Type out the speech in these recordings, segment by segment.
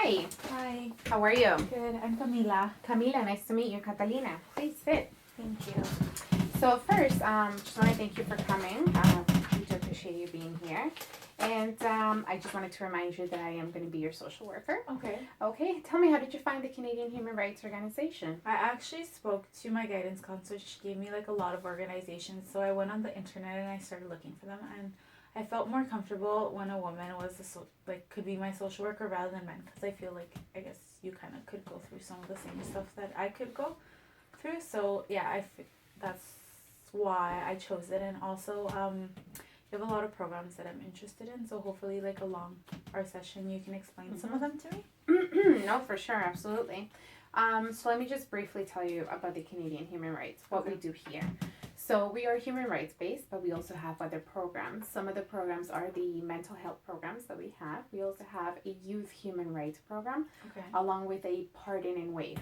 Hi. Hi. How are you? Good. I'm Camila. Camila, nice to meet you. Catalina, please sit. Thank you. So first, just want to thank you for coming. We do appreciate you being here. And I just wanted to remind you that I am going to be your social worker. Okay. Okay, tell me, how did you find the Canadian Human Rights Organization? I actually spoke to my guidance counselor. She gave me like a lot of organizations. So I went on the internet and I started looking for them. And I felt more comfortable when a woman was could be my social worker rather than men, because I feel like I guess you kind of could go through some of the same stuff that I could go through. So yeah, that's why I chose it. And also you have a lot of programs that I'm interested in. So hopefully like along our session you can explain some of them to me. No, for sure, absolutely. So let me just briefly tell you about the Canadian Human Rights, what we do here. So we are human rights based, but we also have other programs. Some of the programs are the mental health programs that we have. We also have a youth human rights program, along with a pardon and waive.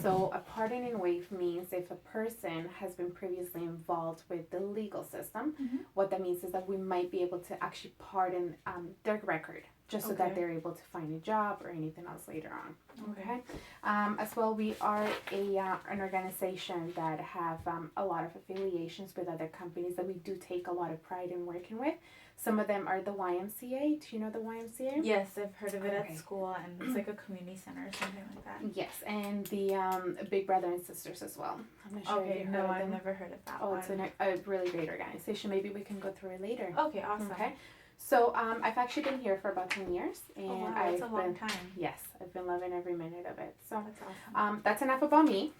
So a pardon and waive means if a person has been previously involved with the legal system, what that means is that we might be able to actually pardon their record, just so that they're able to find a job or anything else later on. Okay. As well, we are an organization that have a lot of affiliations with other companies that we do take a lot of pride in working with. Some of them are the YMCA. Do you know the YMCA? Yes, I've heard of it at school, and it's like a community center or something like that. Yes, and the Big Brother and Sisters as well. I'm not sure if you've heard of them. I've never heard of that one. It's a really great organization. Maybe we can go through it later. Okay, awesome. Okay. So I've actually been here for about 10 years. And that's a long time. Yes, I've been loving every minute of it. So that's awesome. That's enough about me.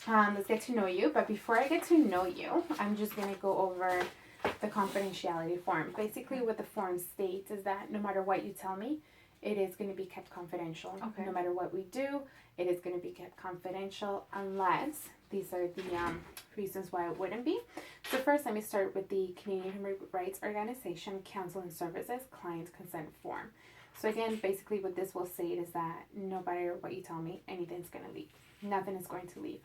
Let's get to know you. But before I get to know you, I'm just going to go over the confidentiality form. Basically, what the form states is that no matter what you tell me, it is going to be kept confidential. No matter what we do, it is going to be kept confidential unless these are the reasons why it wouldn't be. So first, let me start with the Canadian Human Rights Organization Counsel and Services Client Consent Form. So again, basically what this will say is that no matter what you tell me, anything's going to leave. Nothing is going to leave.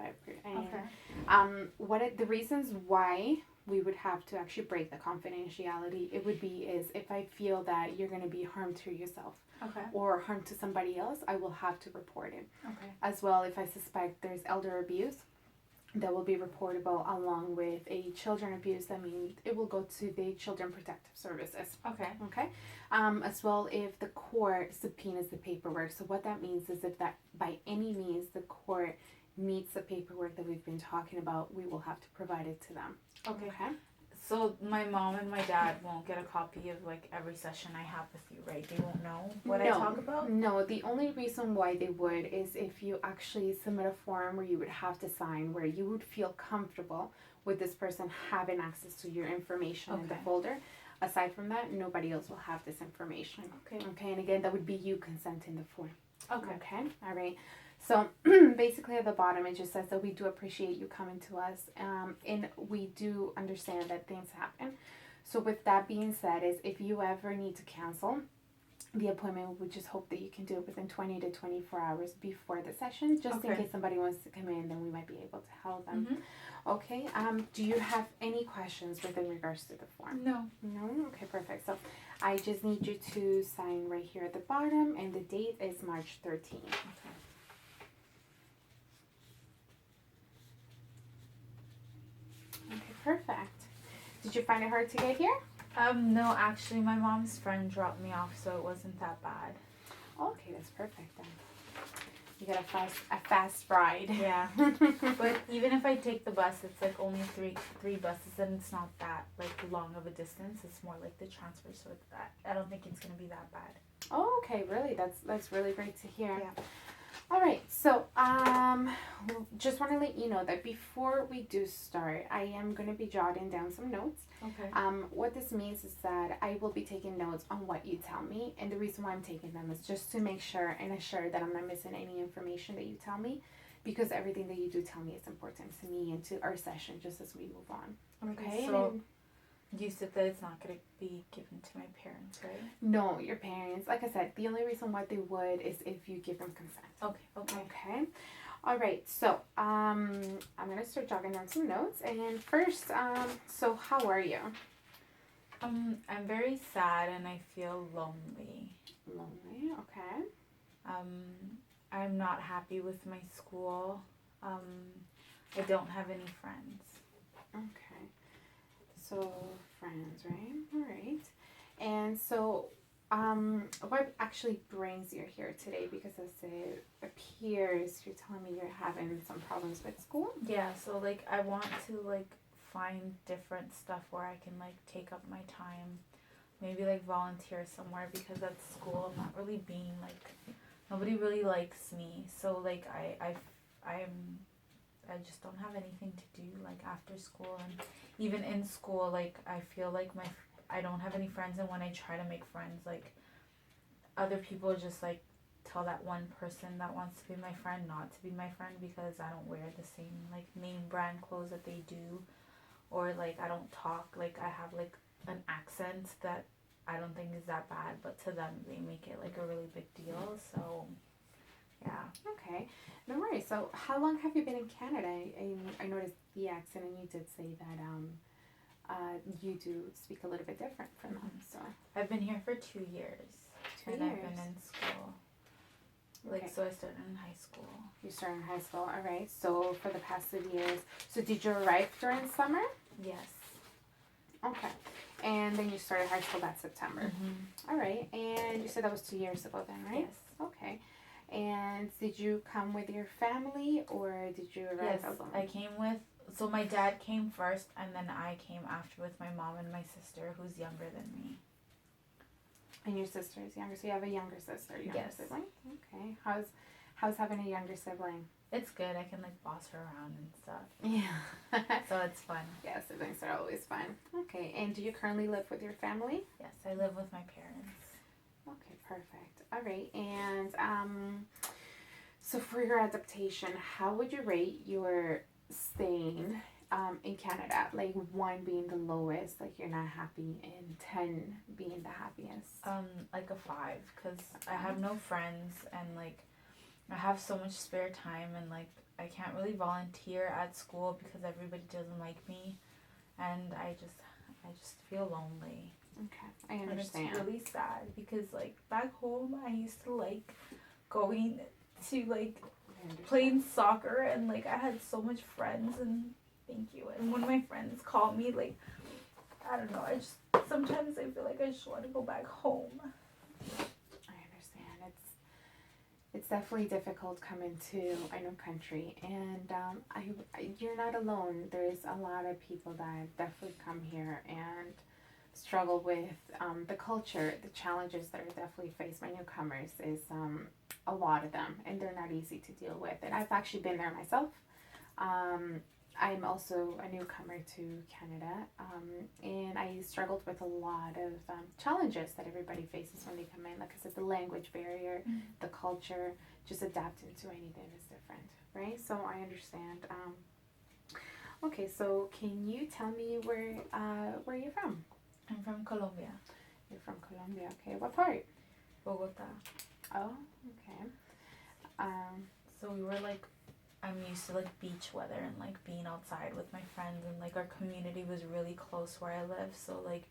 The reasons why we would have to actually break the confidentiality, it would be is if I feel that you're going to be harm to yourself or harm to somebody else, I will have to report it. As well, if I suspect there's elder abuse, that will be reportable along with a children abuse. That means it will go to the Children Protective Services. As well, if the court subpoenas the paperwork. So what that means is if that by any means the court needs the paperwork that we've been talking about, we will have to provide it to them. Okay. So my mom and my dad won't get a copy of like every session I have with you, right? They won't know what I talk about? No, the only reason why they would is if you actually submit a form where you would have to sign, where you would feel comfortable with this person having access to your information in the folder. Aside from that, nobody else will have this information. Okay, and again, that would be you consenting the form. Okay, all right. So basically at the bottom it just says that we do appreciate you coming to us, and we do understand that things happen. So with that being said, is if you ever need to cancel the appointment, we just hope that you can do it within 20 to 24 hours before the session, just in case somebody wants to come in, then we might be able to help them. Okay, do you have any questions with in regards to the form? No. Okay, perfect. So I just need you to sign right here at the bottom, and the date is March 13th. Okay, perfect. Did you find it hard to get here? No, actually my mom's friend dropped me off, so it wasn't that bad. Okay, that's perfect then. You got a fast ride. Yeah. But even if I take the bus, it's like only three buses, and it's not that like long of a distance. It's more like the transfer, so I don't think it's gonna be that bad. Oh, okay, really? That's really great to hear. Yeah. All right, so just want to let you know that before we do start, I am going to be jotting down some notes. What this means is that I will be taking notes on what you tell me, and the reason why I'm taking them is just to make sure and assure that I'm not missing any information that you tell me, because everything that you do tell me is important to me and to our session just as we move on. Okay? So you said that it's not going to be given to my parents, right? No, your parents. Like I said, the only reason why they would is if you give them consent. Okay. All right. So, I'm going to start jotting down some notes. And first, so how are you? I'm very sad and I feel lonely. Lonely, okay. I'm not happy with my school. I don't have any friends. Okay. So friends, right? All right. And so, what actually brings you here today? Because as it appears, you're telling me you're having some problems with school. Yeah, so like I want to like find different stuff where I can like take up my time. Maybe like volunteer somewhere because at school I'm not really being like nobody really likes me. So like I just don't have anything to do like after school, and even in school like I feel like I don't have any friends, and when I try to make friends like other people just like tell that one person that wants to be my friend not to be my friend because I don't wear the same like name brand clothes that they do, or like I don't talk like I have like an accent that I don't think is that bad, but to them they make it like a really big deal. So yeah. Okay, no worries. So, how long have you been in Canada? I noticed the accent, and you did say that you do speak a little bit different from them. So, I've been here for 2 years. 2 and years. I've been in school. Like Okay. so I started in high school. You started in high school. All right. So, for the past 2 years, so did you arrive during summer? Yes. Okay. And then you started high school that September. All right. And you said that was 2 years ago, then, right? Yes. Okay. And did you come with your family or did you arrive alone? I came with, so my dad came first and then I came after with my mom and my sister who's younger than me. And your sister is younger, so you have a younger sister, Yes. sibling? Okay. How's having a younger sibling? It's good. I can like boss her around and stuff. Yeah. So it's fun. Yeah, siblings are always fun. Okay. And do you currently live with your family? Yes, I live with my parents. Okay, perfect. All right. And so for your adaptation, how would you rate your staying in Canada? Like 1 being the lowest, like you're not happy, and 10 being the happiest. Like a 5 because I have no friends and like I have so much spare time and like I can't really volunteer at school because everybody doesn't like me, and I just feel lonely. Okay, I understand. And it's really sad because like back home I used to like going to like playing soccer and like I had so much friends, and thank you. And when my friends call me, like I don't know, I just sometimes I feel like I just want to go back home. I understand. It's definitely difficult coming to a new country, and you're not alone. There's a lot of people that definitely come here and struggle with the culture, the challenges that are definitely faced by newcomers is a lot of them, and they're not easy to deal with. And I've actually been there myself. I'm also a newcomer to Canada, and I struggled with a lot of challenges that everybody faces when they come in. Like I said, the language barrier, the culture, just adapting to anything is different, right? So I understand. Okay, so can you tell me where you're from? I'm from Colombia. You're from Colombia. Okay, what part? Bogota. Oh, okay. So we were like, I'm used to like beach weather and like being outside with my friends, and like our community was really close where I live, so like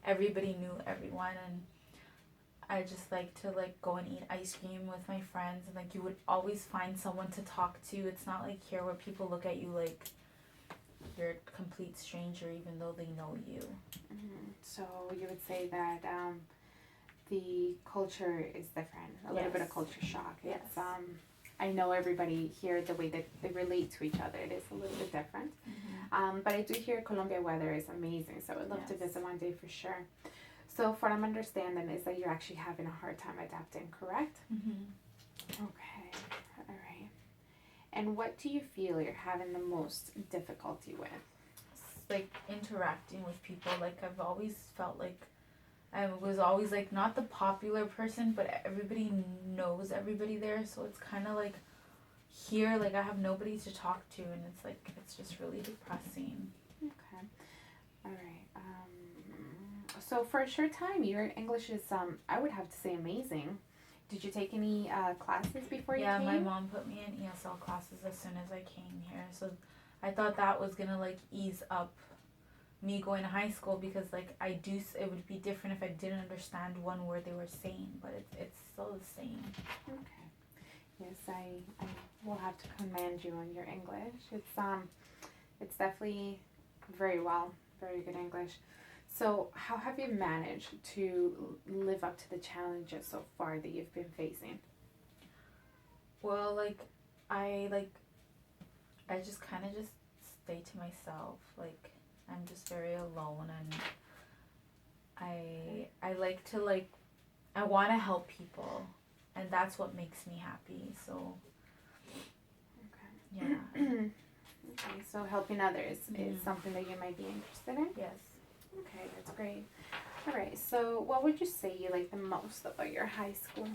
everybody knew everyone, and I just like to like go and eat ice cream with my friends, and like you would always find someone to talk to. It's not like here where people look at you like you're a complete stranger even though they know you. Mm-hmm. So you would say that the culture is different, a little bit of culture shock. Yes. It's, I know everybody here, the way that they relate to each other, it is a little bit different. But I do hear Colombia weather is amazing, so I would love to visit one day for sure. So what I'm understanding is that you're actually having a hard time adapting, correct? Okay, all right. And what do you feel you're having the most difficulty with? Like interacting with people. Like I've always felt like I was always like not the popular person, but everybody knows everybody there, so it's kind of like here like I have nobody to talk to, and it's like it's just really depressing. Okay, all right. So for a short time, your English is I would have to say amazing. Did you take any classes before you came? Yeah, my mom put me in ESL classes as soon as I came here, so I thought that was gonna like ease up me going to high school, because like it would be different if I didn't understand one word they were saying, but it's still the same. Okay. Yes, I will have to commend you on your English. It's definitely very good English. So how have you managed to live up to the challenges so far that you've been facing? Well, I just kind of just stay to myself. Like, I'm just very alone, and I like to I want to help people, and that's what makes me happy. So Okay. yeah. Okay, so helping others is Mhm. something that you might be interested in? Yes. Okay, that's great. All right, so what would you say you like the most about your high school?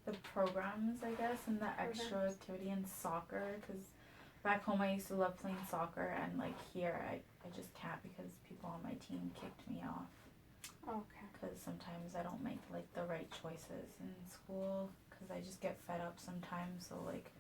The programs, I guess, and the extra activity in soccer, because back home I used to love playing soccer, and like here I just can't because people on my team kicked me off. Okay. Because sometimes I don't make like the right choices in school, because I just get fed up sometimes. So like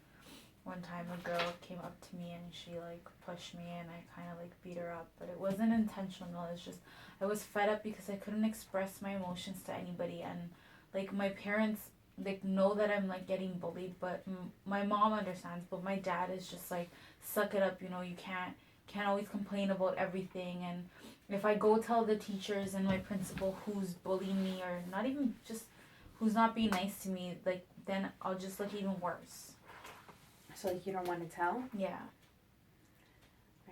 one time a girl came up to me and she like pushed me, and I kind of like beat her up, but it wasn't intentional. It's just I was fed up because I couldn't express my emotions to anybody, and like my parents like know that I'm like getting bullied, but my mom understands, but my dad is just like, suck it up, you can't always complain about everything. And if I go tell the teachers and my principal who's bullying me, or not even just who's not being nice to me, like then I'll just look even worse. So like you don't want to tell? Yeah.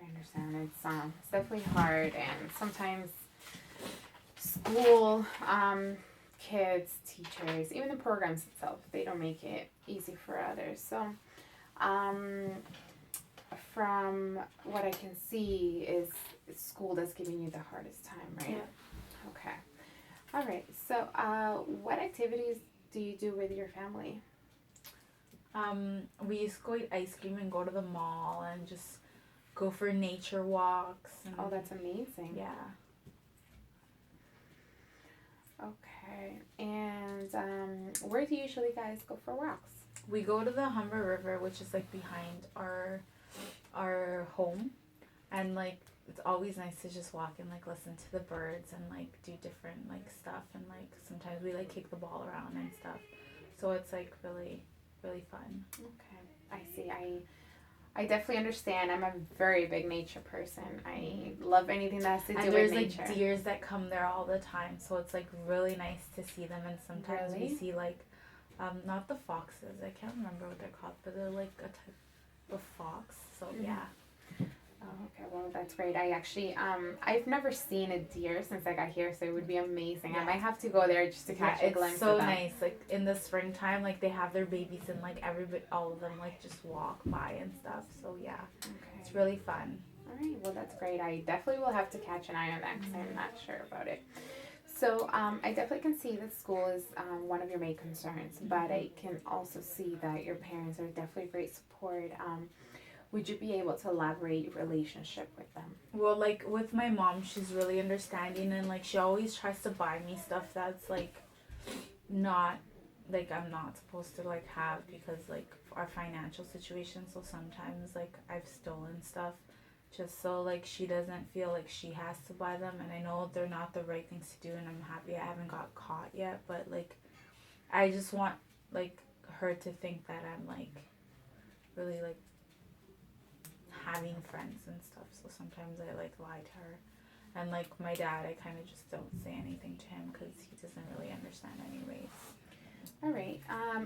I understand. It's definitely hard, and sometimes school, kids, teachers, even the programs itself, they don't make it easy for others. So, from what I can see, is school that's giving you the hardest time, right? Yeah. Okay. All right. So, what activities do you do with your family? We used to go eat ice cream and go to the mall and just go for nature walks. And, Oh, that's amazing. yeah. Okay. And where do you usually guys go for walks? We go to the Humber River, which is like behind our home, and like it's always nice to just walk and like listen to the birds and like do different like stuff, and like sometimes we like kick the ball around and stuff. So it's like really fun. Okay. I see. I definitely understand. I'm a very big nature person. I love anything that has to do And with there's nature. like deers that come there all the time, so it's like really nice to see them. And sometimes Really? we see like not the foxes, I can't remember what they're called, but they're like a type of fox. So yeah. Oh, okay. Well, that's great. I actually, I've never seen a deer since I got here, so it would be amazing. I Yeah. might have to go there just to catch a glimpse It's so of them. nice. Like in the springtime, like they have their babies, and like all of them like just walk by and stuff. So yeah, it's Okay. really fun. All right. Well, that's great. I definitely will have to catch an eye on that because I'm not sure about it. So I definitely can see that school is one of your main concerns, but I can also see that your parents are definitely great support. Would you be able to elaborate your relationship with them? Well, like with my mom, she's really understanding, and like she always tries to buy me stuff that's like not like I'm not supposed to like have, because like our financial situation. So sometimes like I've stolen stuff just so like she doesn't feel like she has to buy them, and I know they're not the right things to do, and I'm happy I haven't got caught yet, but like I just want like her to think that I'm like really like having friends and stuff. So sometimes I like lie to her, and like my dad, I kind of just don't say anything to him because he doesn't really understand anyways. All right.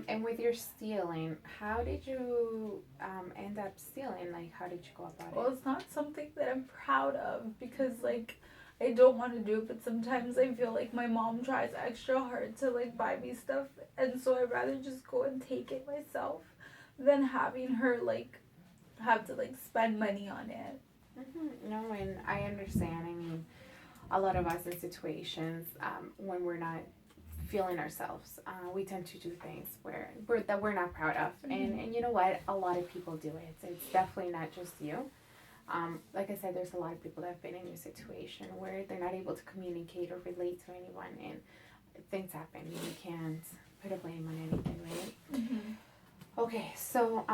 And with your stealing, how did you end up stealing? Like, how did you go about it? Well, it's not something that I'm proud of, because like I don't want to do it, but sometimes I feel like my mom tries extra hard to like buy me stuff, and so I'd rather just go and take it myself than having her like have to like spend money on it. No, and I understand. I mean, a lot of us in situations when we're not feeling ourselves, we tend to do things that we're not proud of, and you know what? A lot of people do it. It's definitely not just you. Like I said, there's a lot of people that have been in your situation where they're not able to communicate or relate to anyone, and things happen. You can't put a blame on anything, right? Okay, so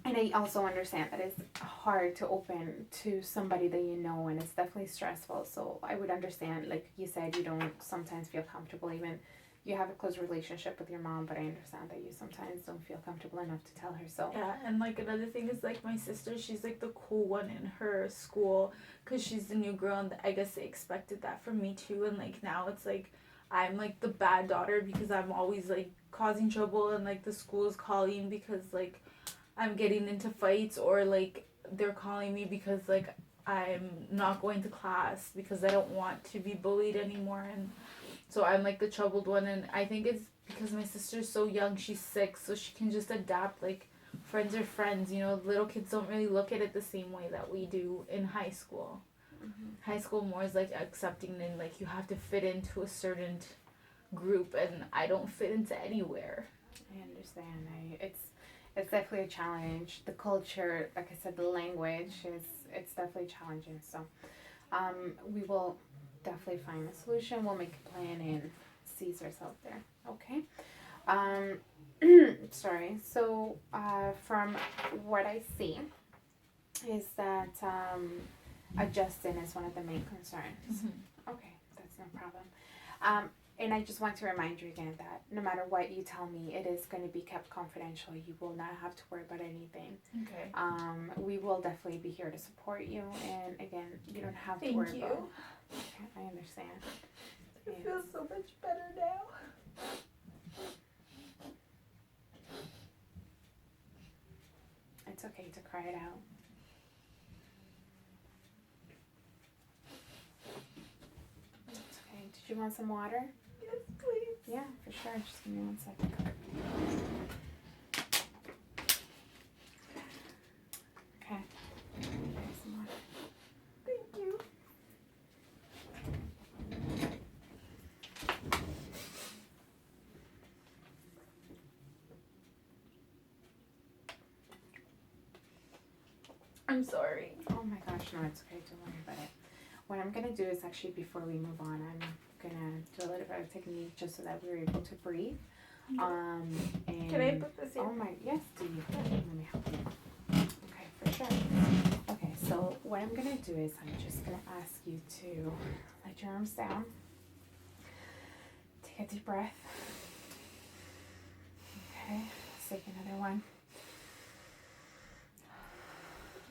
And I also understand that it's hard to open to somebody that you know, and it's definitely stressful. So I would understand, like you said, you don't sometimes feel comfortable, even you have a close relationship with your mom, but I understand that you sometimes don't feel comfortable enough to tell her. So Yeah, and like another thing is like my sister, she's like the cool one in her school because she's the new girl, and I guess they expected that from me too. And like now it's like I'm like the bad daughter because I'm always like causing trouble, and like the school is calling because like I'm getting into fights, or like they're calling me because like I'm not going to class because I don't want to be bullied anymore. And so I'm like the troubled one, and I think it's because my sister's so young, she's 6, so she can just adapt. Like friends are friends, you know. Little kids don't really look at it the same way that we do in high school. High school more is like accepting, and like you have to fit into a certain group, and I don't fit into anywhere. I understand. It's definitely a challenge. The culture, like I said, the language is it's definitely challenging. So we will definitely find a solution. We'll make a plan and see ourselves there. Okay. Um, sorry. So from what I see, is that adjusting is one of the main concerns. Okay, that's no problem. And I just want to remind you again that no matter what you tell me, it is going to be kept confidential. You will not have to worry about anything. Okay. We will definitely be here to support you. And again, you don't have to worry about. Okay, I understand. It feels so much better now. It's okay to cry it out. It's okay. Did you want some water? Yes, please. Yeah, for sure. Just give me 1 second. Okay. Here's some water. Thank you. I'm sorry. Oh my gosh, no, it's okay. Don't worry about it. What I'm gonna do is actually before we move on, I'm gonna do a little bit of technique just so that we're able to breathe. And Can I put this in? oh my, yes, do you? Let me help you. Okay, for sure. Okay, so what I'm gonna do is I'm just gonna ask you to let your arms down. Take a deep breath. Okay, let's take another one.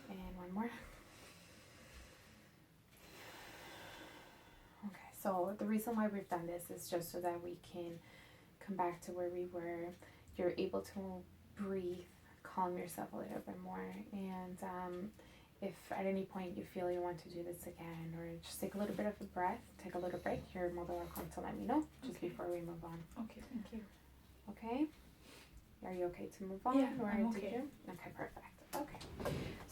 And one more. Okay, so the reason why we've done this is just so that we can come back to where we were. You're able to breathe, calm yourself a little bit more, and if at any point you feel you want to do this again, or just take a little bit of a breath, take a little break, you're more than welcome to let me know just before we move on. Okay, thank you. Okay? Are you okay to move on? Yeah, or I'm did okay. you? Okay, perfect. Okay.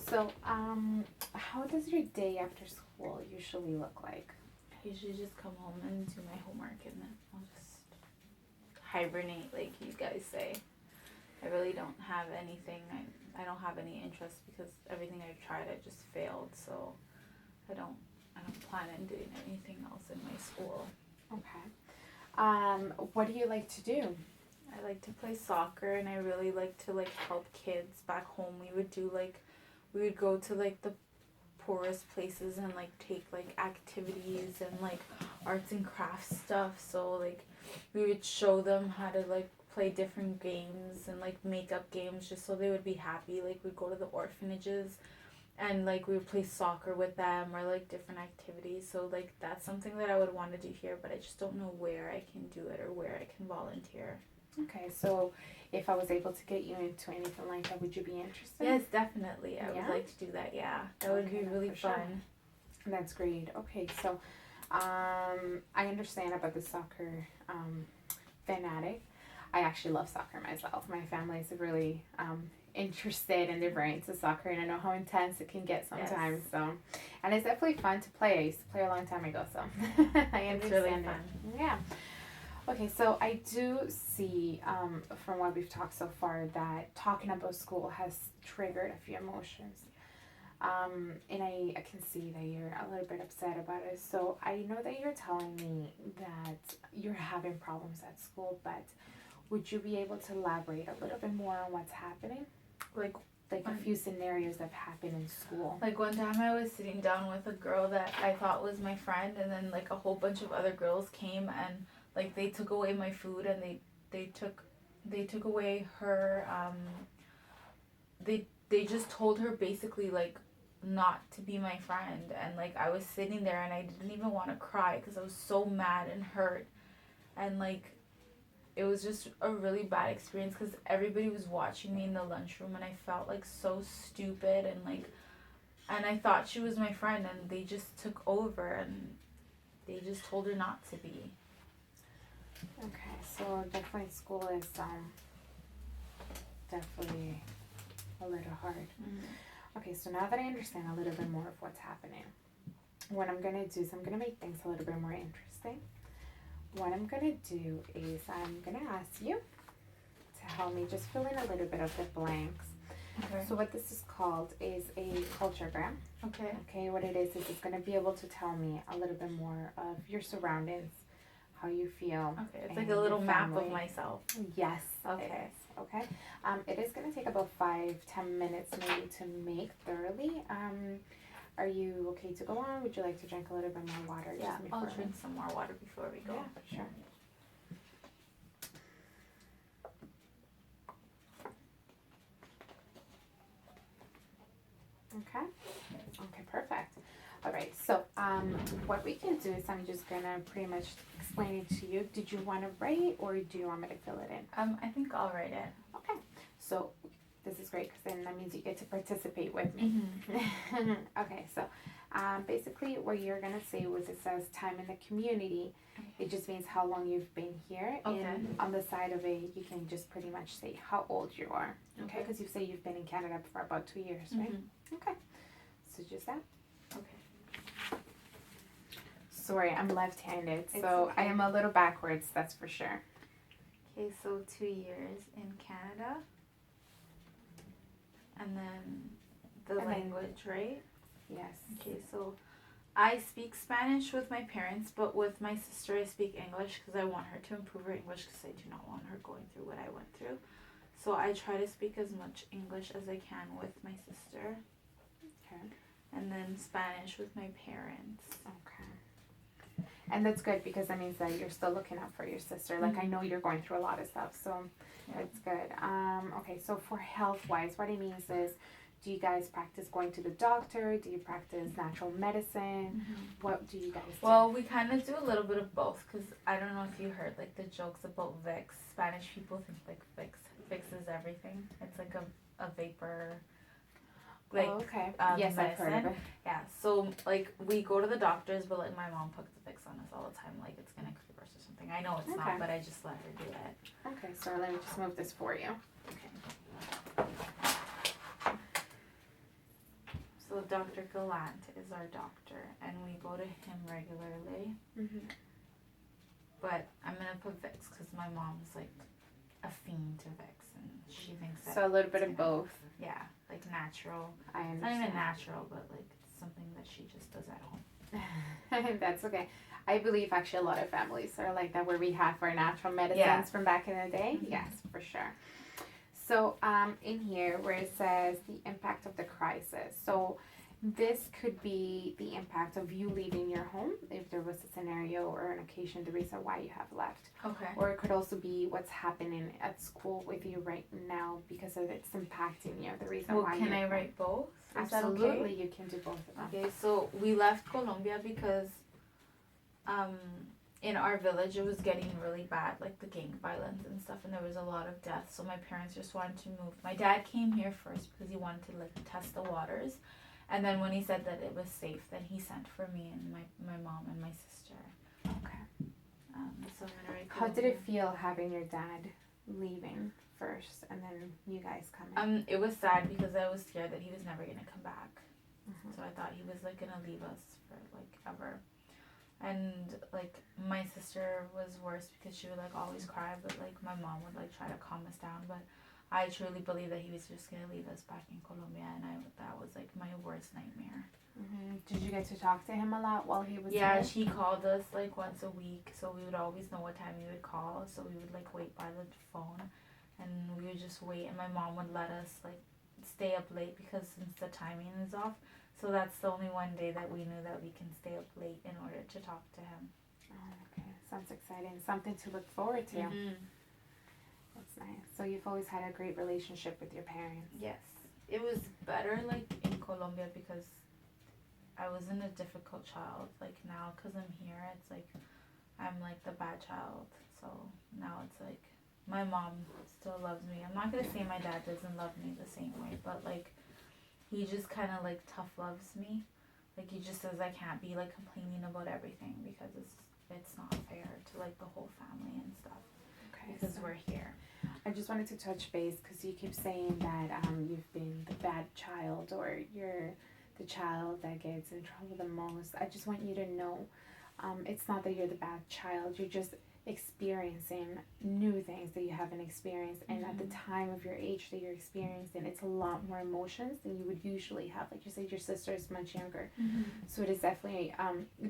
So, how does your day after school usually look like? I usually just come home and do my homework, and then I'll just hibernate, like you guys say. I really don't have anything. I don't have any interest because everything I've tried, I just failed. So I don't plan on doing anything else in my school. Okay. What do you like to do? I like to play soccer, and I really like to like help kids back home. We would go to like the poorest places and like take like activities and like arts and crafts stuff. So like we would show them how to like play different games and like make up games just so they would be happy. Like we'd go to the orphanages and like we would play soccer with them, or like different activities. So like that's something that I would want to do here, but I just don't know where I can do it or where I can volunteer. Okay, so if I was able to get you into anything like that, would you be interested? Yes, definitely. I Yeah? would like to do that. Yeah, that would Okay, be really for sure. fun. That's great. Okay, so I understand about the soccer fanatic. I actually love soccer myself. My family is really interested and they're very into soccer, and I know how intense it can get sometimes. Yes. So, and it's definitely fun to play. I used to play a long time ago, so I understand It's really it. fun. Yeah. Okay, so I do see from what we've talked so far that talking about school has triggered a few emotions. And I can see that you're a little bit upset about it. So I know that you're telling me that you're having problems at school, but would you be able to elaborate a little bit more on what's happening? Like like a few scenarios that happened in school. Like one time I was sitting down with a girl that I thought was my friend, and then like a whole bunch of other girls came and like they took away my food, and they took away her they just told her basically like not to be my friend. And like I was sitting there and I didn't even want to cry because I was so mad and hurt, and like it was just a really bad experience because everybody was watching me in the lunchroom, and I felt like so stupid, and like, and I thought she was my friend, and they just took over and they just told her not to be. Okay, so definitely school is definitely a little hard. Okay, so now that I understand a little bit more of what's happening, what I'm gonna do is I'm gonna make things a little bit more interesting. What I'm gonna do is I'm gonna ask you to help me just fill in a little bit of the blanks. Okay. So what this is called is a culturegram. Okay. Okay, what it is it's gonna be able to tell me a little bit more of your surroundings, how you feel. Okay, it's like a little map of myself. Yes. Okay. It is. Okay. It is gonna take about 5-10 minutes maybe to make thoroughly. Are you okay to go on? Would you like to drink a little bit more water? Yeah, just I'll before drink some more water before we go. Yeah, for sure. Okay. Okay, perfect. All right. So, what we can do is I'm just gonna pretty much explain it to you. Did you want to write, or do you want me to fill it in? I think I'll write it. Okay. So, this is great because then that means you get to participate with me. Okay. So, basically, what you're gonna say was it says time in the community. It just means how long you've been here. Okay. And on the side of it, you can just pretty much say how old you are. Okay. Because you say you've been in Canada for about 2 years, right? Okay. So just that. Okay. Sorry, I'm left-handed, It's so okay. I am a little backwards, that's for sure. Okay, so 2 years in Canada. And then the language, right? Yes. Okay, so I speak Spanish with my parents, but with my sister I speak English because I want her to improve her English because I do not want her going through what I went through. So I try to speak as much English as I can with my sister. Okay. And then Spanish with my parents. Okay. And that's good because that means that you're still looking out for your sister. Like I know you're going through a lot of stuff, so it's good. Okay, so for health-wise, what it means is, do you guys practice going to the doctor? Do you practice natural medicine? What do you guys do? Well, we kind of do a little bit of both because I don't know if you heard like the jokes about Vicks. Spanish people think like Vicks is everything. It's like a vapor. Like, okay. Yes, I've heard of it. Yeah, so like we go to the doctors, but like my mom puts the Vicks on us all the time, like it's gonna creep us or something. I know it's Okay. not, but I just let her do it. Okay, so let me just move this for you. Okay. So Dr. Gallant is our doctor, and we go to him regularly. But I'm gonna put Vicks because my mom's like a fiend to Vicks, and she thinks that. So a little bit of both. Yeah, like natural. I It's not understand. even natural, but like it's something that she just does at home. That's okay. I believe actually a lot of families are like that, where we have our natural medicines from back in the day. Yes, for sure. So in here where it says the impact of the crisis. So this could be the impact of you leaving your home, if there was a scenario or an occasion, the reason why you have left. Okay. Or it could also be what's happening at school with you right now because of it's impacting you, the reason why can I write both? Is that Absolutely, okay? you can do both of them. Okay, so we left Colombia because in our village it was getting really bad, like the gang violence and stuff, and there was a lot of deaths, so my parents just wanted to move. My dad came here first because he wanted to like test the waters, and then when he said that it was safe, then he sent for me and my mom and my sister. Okay. So I'm gonna write How did it Colombia. feel having your dad leaving first and then you guys coming? It was sad because I was scared that he was never gonna come back. So I thought he was like gonna leave us for like ever. And like my sister was worse because she would like always cry, but like my mom would like try to calm us down. But I truly believe that he was just gonna leave us back in Colombia, and that was like my worst nightmare. Did you get to talk to him a lot while he was Yeah, here? she called us like once a week, so we would always know what time he would call. So we would like wait by the phone, and we would just wait. And my mom would let us like stay up late because since the timing is off. So that's the only one day that we knew that we can stay up late in order to talk to him. Oh, okay. Sounds exciting. Something to look forward to. That's nice. So you've always had a great relationship with your parents. Yes. It was better like in Colombia because I wasn't a difficult child. Like now, because I'm here, it's like I'm like the bad child. So now it's like my mom still loves me. I'm not going to say my dad doesn't love me the same way, but like he just kind of like tough loves me. Like he just says I can't be like complaining about everything because it's not fair to like the whole family and stuff. Okay. Because so we're here. I just wanted to touch base because you keep saying that you've been the bad child or you're the child that gets in trouble the most. I just want you to know it's not that you're the bad child. You're just experiencing new things that you haven't experienced, and at the time of your age that you're experiencing, it's a lot more emotions than you would usually have. Like you said, your sister is much younger, so it is definitely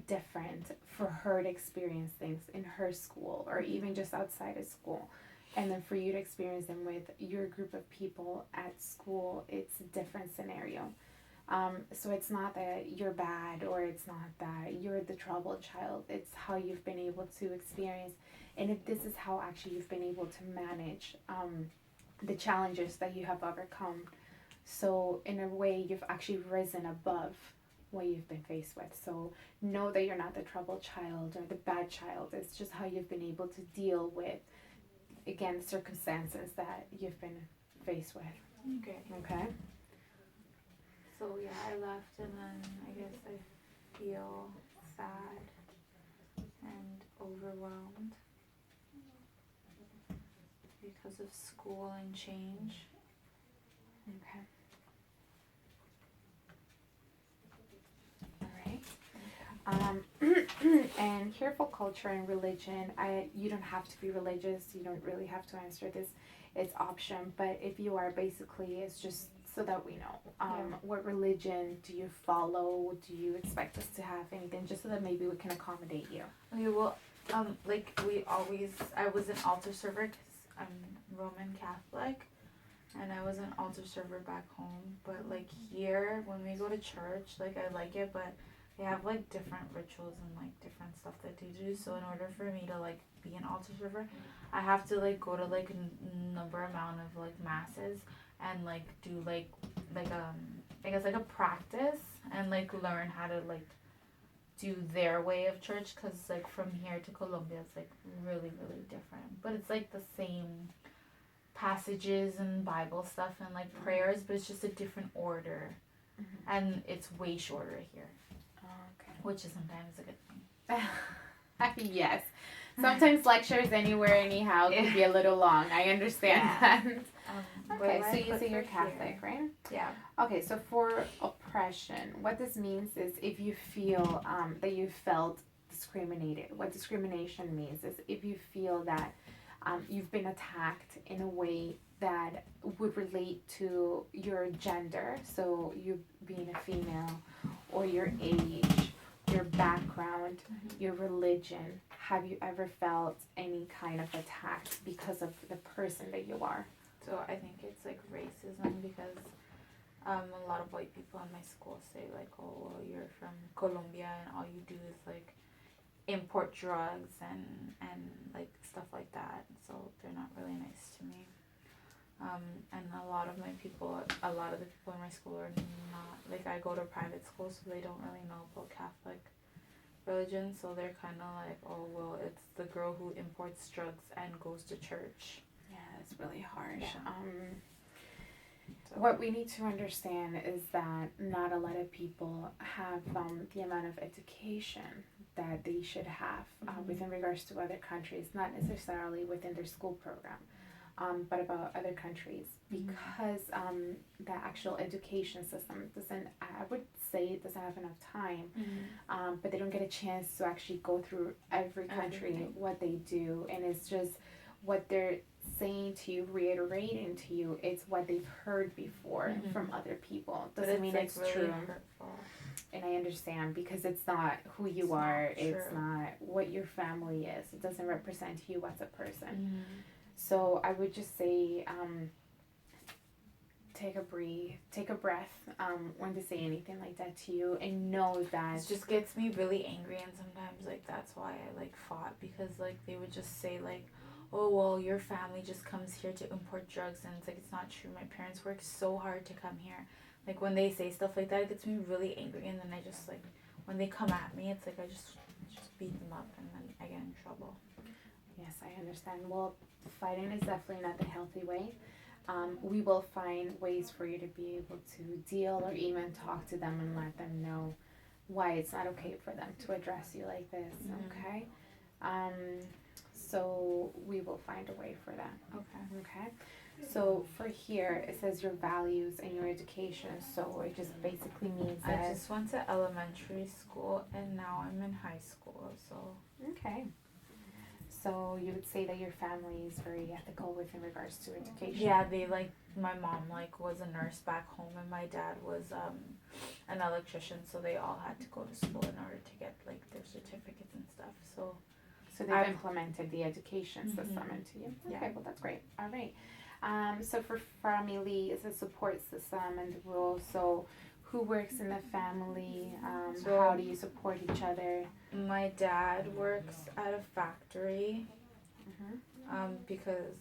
different for her to experience things in her school or even just outside of school, and then for you to experience them with your group of people at school. It's a different scenario. So it's not that you're bad or it's not that you're the troubled child. It's how you've been able to experience, and if this is how actually you've been able to manage the challenges that you have overcome. So in a way, you've actually risen above what you've been faced with. So know that you're not the troubled child or the bad child. It's just how you've been able to deal with, again, circumstances that you've been faced with. Okay. Okay? So yeah, I left and then I guess I feel sad and overwhelmed because of school and change. Okay. All right. And here for culture and religion, you don't have to be religious. You don't really have to answer this. It's option. But if you are, basically, it's just so that we know. What religion do you follow? Do you expect us to have anything? Just so that maybe we can accommodate you. Okay, well, like I was an altar server because I'm Roman Catholic, and I was an altar server back home. But like here, when we go to church, like I like it, but they have like different rituals and like different stuff that they do. So in order for me to like be an altar server, I have to like go to like a number amount of like masses and like do like I guess like a practice and like learn how to like do their way of church, because like from here to Colombia it's like really different, but it's like the same passages and Bible stuff and like prayers, but it's just a different order, and it's way shorter here. Okay. Which is sometimes a good thing. Yes. Sometimes lectures anywhere, anyhow, can be a little long. I understand that. Okay, so you say you're Catholic, right? Yeah. Okay, so for oppression, what this means is if you feel that you felt discriminated. What discrimination means is if you feel that you've been attacked in a way that would relate to your gender, so you being a female, or your age, your background, your religion. Have you ever felt any kind of attack because of the person that you are? So I think it's like racism, because a lot of white people in my school say like, oh, well, you're from Colombia and all you do is like import drugs and like stuff like that. So they're not really nice to me. And a lot of the people in my school are not, like I go to private school, so they don't really know about Catholic religion, so they're kind of like, oh, well, it's the girl who imports drugs and goes to church. Yeah, it's really harsh. Yeah. What we need to understand is that not a lot of people have the amount of education that they should have within regards to other countries, not necessarily within their school program, but about other countries, because the actual education system doesn't, I would say it doesn't have enough time, but they don't get a chance to actually go through every country, what they do, and it's just what they're saying to you, reiterating to you, it's what they've heard before from other people. Doesn't mean it's really true. Hurtful. And I understand, because it's not who you are, it's not what your family is, it doesn't represent you as a person. So I would just say take a breath when they say anything like that to you, and know that It just gets me really angry, and sometimes like that's why I like fought, because like they would just say like, oh well, your family just comes here to import drugs, and it's like it's not true. My parents worked so hard to come here. Like when they say stuff like that, it gets me really angry, and then I just like when they come at me, it's like I just beat them up, and then I get in trouble. Yes, I understand. Well, fighting is definitely not the healthy way. We will find ways for you to be able to deal or even talk to them and let them know why it's not okay for them to address you like this, okay? So we will find a way for that. Okay. So for here, it says your values and your education. So it just basically means that... I just went to elementary school, and now I'm in high school, so... Okay. So you would say that your family is very ethical with in regards to education. Yeah, they like, my mom like was a nurse back home, and my dad was an electrician, so they all had to go to school in order to get like their certificates and stuff. So they've implemented the education system into you. Okay, Yeah. well that's great. All right. So for family is a support system and the rules. So who works in the family? How do you support each other? My dad works at a factory because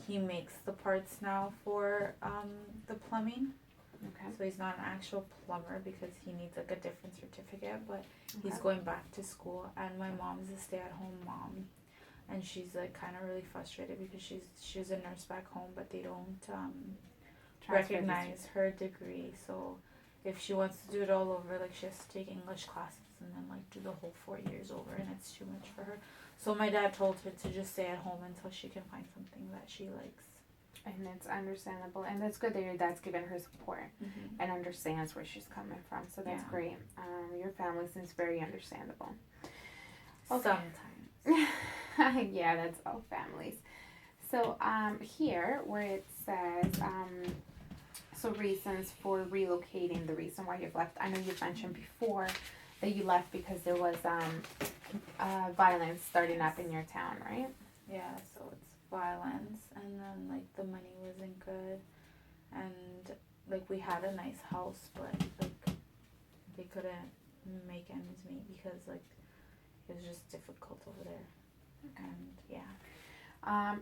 he makes the parts now for the plumbing. Okay. So he's not an actual plumber because he needs like a different certificate, but he's Okay. going back to school. And my mom's a stay-at-home mom, and she's like kind of really frustrated because she's a nurse back home, but they don't recognize her degree. So if she wants to do it all over, like she has to take English classes and then like do the whole 4 years over, and it's too much for her. So my dad told her to just stay at home until she can find something that she likes. And it's understandable, and that's good that your dad's given her support and understands where she's coming from. So that's great. Your family seems very understandable. Okay. Sometimes. Yeah, that's all families. So here where it says so reasons for relocating, the reason why you've left. I know you've mentioned before that you left because there was violence starting up in your town, right? Yeah, so it's violence, and then like the money wasn't good, and like we had a nice house, but like they couldn't make ends meet because like it was just difficult over there. And yeah.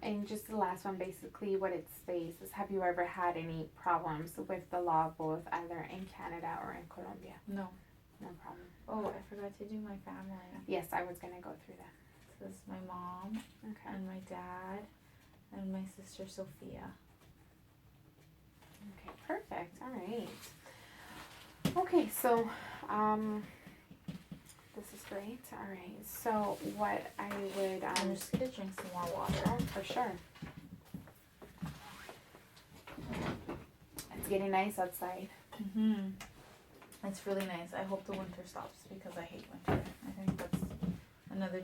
And just the last one, basically what it states is, have you ever had any problems with the law both either in Canada or in Colombia? No. No problem. Oh, I forgot to do my family. Yes, I was going to go through that. This is my mom and my dad and my sister Sophia. Okay, perfect. All right. Okay, so this is great. All right. So what I would I'm just gonna drink some more water. Oh, for sure. It's getting nice outside. It's really nice. I hope the winter stops because I hate winter. I think that's another